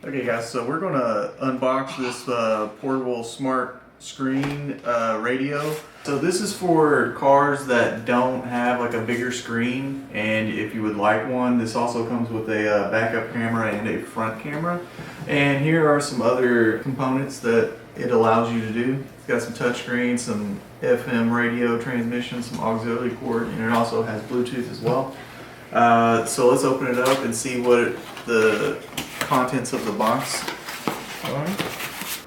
Okay guys, so we're going to unbox this portable smart screen radio. So this is for cars that don't have like a bigger screen, and if you would like one, this also comes with a backup camera and a front camera. And here are some other components that it allows you to do. It's got some touchscreen, some FM radio transmission, some auxiliary cord, and it also has Bluetooth as well. So let's open it up and see what the contents of the box are.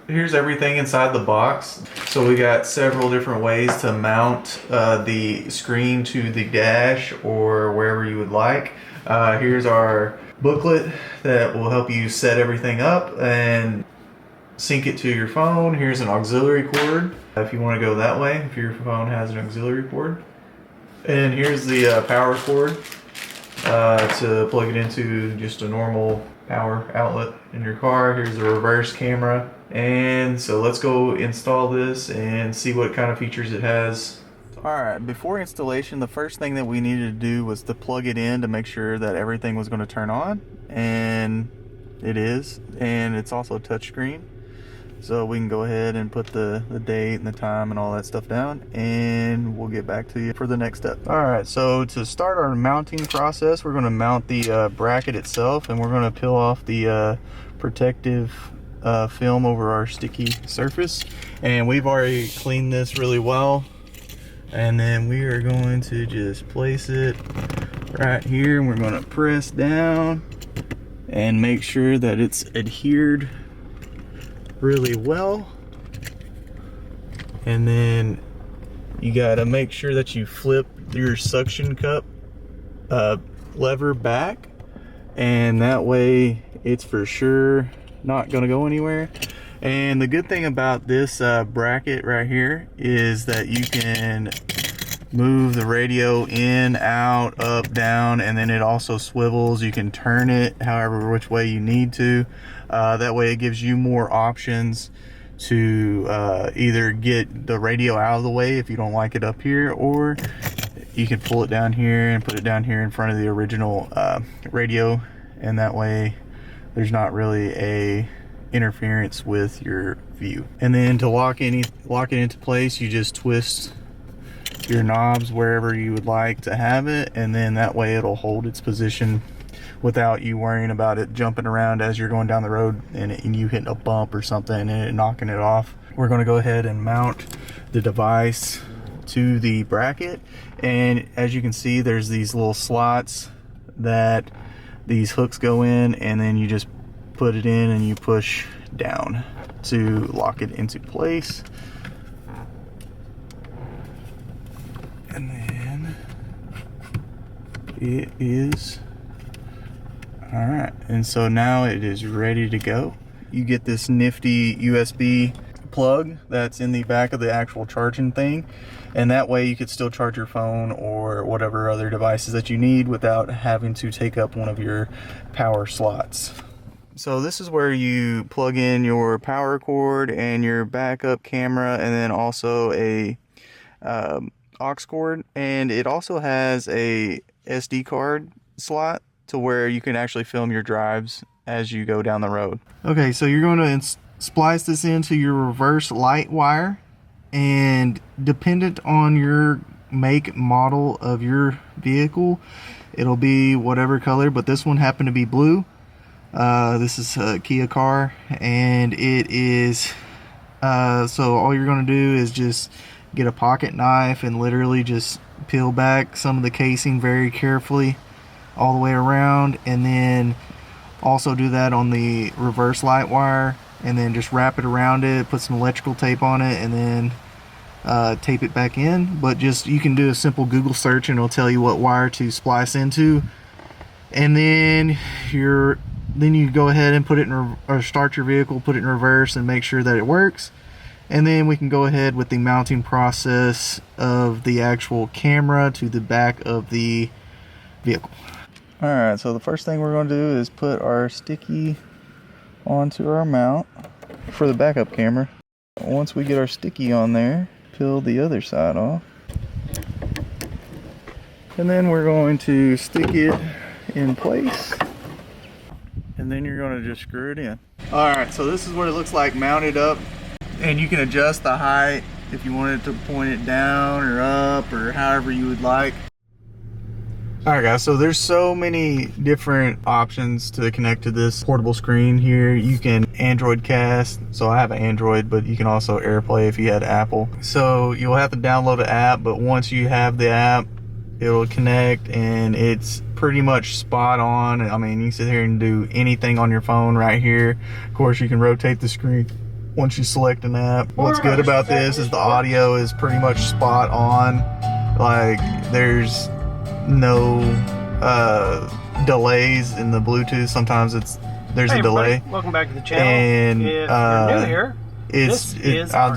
Here's everything inside the box. So we got several different ways to mount the screen to the dash or wherever you would like. Here's our booklet that will help you set everything up and sync it to your phone. Here's an auxiliary cord if you want to go that way, if your phone has an auxiliary cord. And here's the power cord to plug it into just a normal power outlet in your car. Here's the reverse camera. And so let's go install this and see what kind of features it has. Alright, before installation, the first thing that we needed to do was to plug it in to make sure that everything was going to turn on, and it is, and it's also touchscreen. So we can go ahead and put the date and the time and all that stuff down, and we'll get back to you for the next step. Alright, so to start our mounting process, we're going to mount the bracket itself, and we're going to peel off the protective film over our sticky surface. And we've already cleaned this really well. And then we are going to just place it right here, and we're going to press down and make sure that it's adhered really well. And then you got to make sure that you flip your suction cup lever back, and that way it's for sure not going to go anywhere. And the good thing about this bracket right here is that you can move the radio in, out, up, down, and then it also swivels. You can turn it however which way you need to. That way it gives you more options to either get the radio out of the way if you don't like it up here, or you can pull it down here and put it down here in front of the original radio, and that way there's not really a interference with your view. And then to lock it into place, you just twist your knobs wherever you would like to have it, and then that way it'll hold its position without you worrying about it jumping around as you're going down the road and you hitting a bump or something and it knocking it off. We're going to go ahead and mount the device to the bracket, and as you can see, there's these little slots that these hooks go in, and then you just put it in and you push down to lock it into place. And then it is all right, and so now it is ready to go. You get this nifty USB plug that's in the back of the actual charging thing, and that way you could still charge your phone or whatever other devices that you need without having to take up one of your power slots. So this is where you plug in your power cord and your backup camera, and then also a aux cord, and it also has a SD card slot to where you can actually film your drives as you go down the road. Okay, so you're going to splice this into your reverse light wire, and dependent on your make model of your vehicle, it'll be whatever color, but this one happened to be blue. This is a Kia car, and it is so all you're going to do is just get a pocket knife and literally just peel back some of the casing very carefully all the way around, and then also do that on the reverse light wire, and then just wrap it around it, put some electrical tape on it, and then tape it back in. But just, you can do a simple Google search and it'll tell you what wire to splice into, and then you go ahead and put it in or start your vehicle, put it in reverse, and make sure that it works. And then we can go ahead with the mounting process of the actual camera to the back of the vehicle. Alright, so the first thing we're going to do is put our sticky onto our mount for the backup camera. Once we get our sticky on there, peel the other side off. And then we're going to stick it in place. And and then you're going to just screw it in. All right, so this is what it looks like mounted up, and you can adjust the height if you wanted to point it down or up or however you would like. All right guys, so there's so many different options to connect to this portable screen here. You can Android cast, so I have an Android, but you can also AirPlay if you had Apple. So you'll have to download an app, but once you have the app, it'll connect and it's pretty much spot on. I mean, you can sit here and do anything on your phone right here. Of course, you can rotate the screen once you select an app. What's good about this is the audio is pretty much spot on. Like, there's no delays in the Bluetooth. Sometimes there's a delay. Welcome back to the channel. And if you're new here, I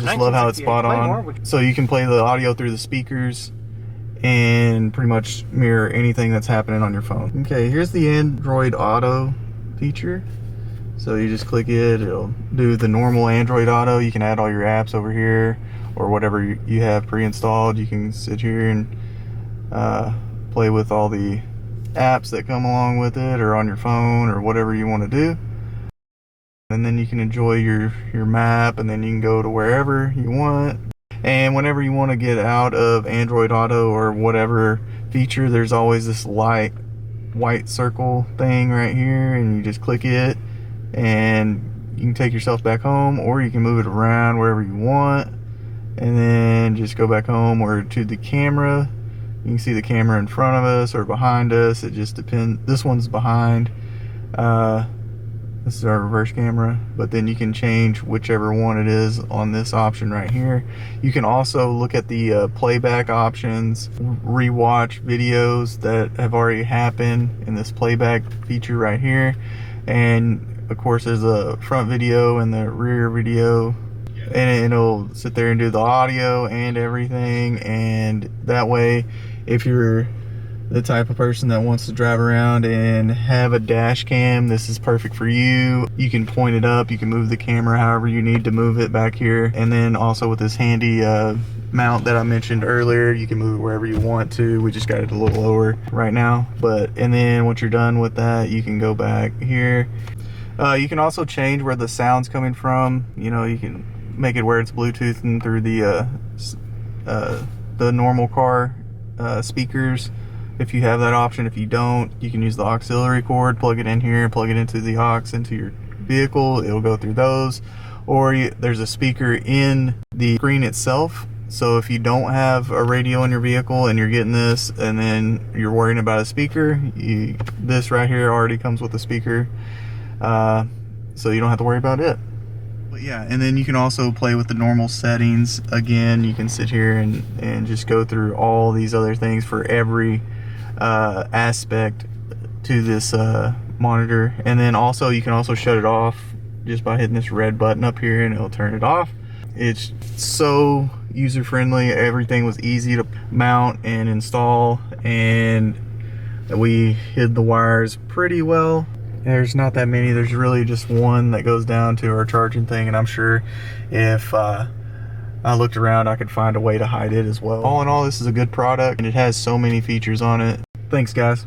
just love how it's spot on. So you can play the audio through the speakers and pretty much mirror anything that's happening on your phone. Okay, here's the Android Auto feature. So you just click it, it'll do the normal Android Auto. You can add all your apps over here or whatever you have pre-installed. You can sit here and play with all the apps that come along with it, or on your phone, or whatever you want to do. And then you can enjoy your map, and then you can go to wherever you want. And whenever you want to get out of Android Auto or whatever feature, there's always this light white circle thing right here, and you just click it and you can take yourself back home, or you can move it around wherever you want and then just go back home or to the camera. You can see the camera in front of us or behind us. It just depends. This one's behind. This is our reverse camera, but then you can change whichever one it is on this option right here. You can also look at the playback options, rewatch videos that have already happened in this playback feature right here. And of course there's a front video and the rear video, and it'll sit there and do the audio and everything. And that way, if you're the type of person that wants to drive around and have a dash cam, this is perfect for you. You can point it up, you can move the camera however you need to move it back here. And then also with this handy mount that I mentioned earlier, you can move it wherever you want to. We just got it a little lower right now, and then once you're done with that, you can go back here. You can also change where the sound's coming from. You know, you can make it where it's Bluetooth and through the normal car speakers, if you have that option. If you don't, you can use the auxiliary cord, plug it in here, plug it into the aux into your vehicle. It'll go through those. Or there's a speaker in the screen itself. So if you don't have a radio in your vehicle and you're getting this and then you're worrying about a speaker, this right here already comes with a speaker, so you don't have to worry about it. But yeah, and then you can also play with the normal settings. Again, you can sit here and just go through all these other things for every aspect to this monitor. And then also you can also shut it off just by hitting this red button up here, and it'll turn it off. It's so user friendly. Everything was easy to mount and install, and we hid the wires pretty well. There's not that many. There's really just one that goes down to our charging thing, and I'm sure if I looked around, I could find a way to hide it as well. All in all, this is a good product, and it has so many features on it. Thanks, guys.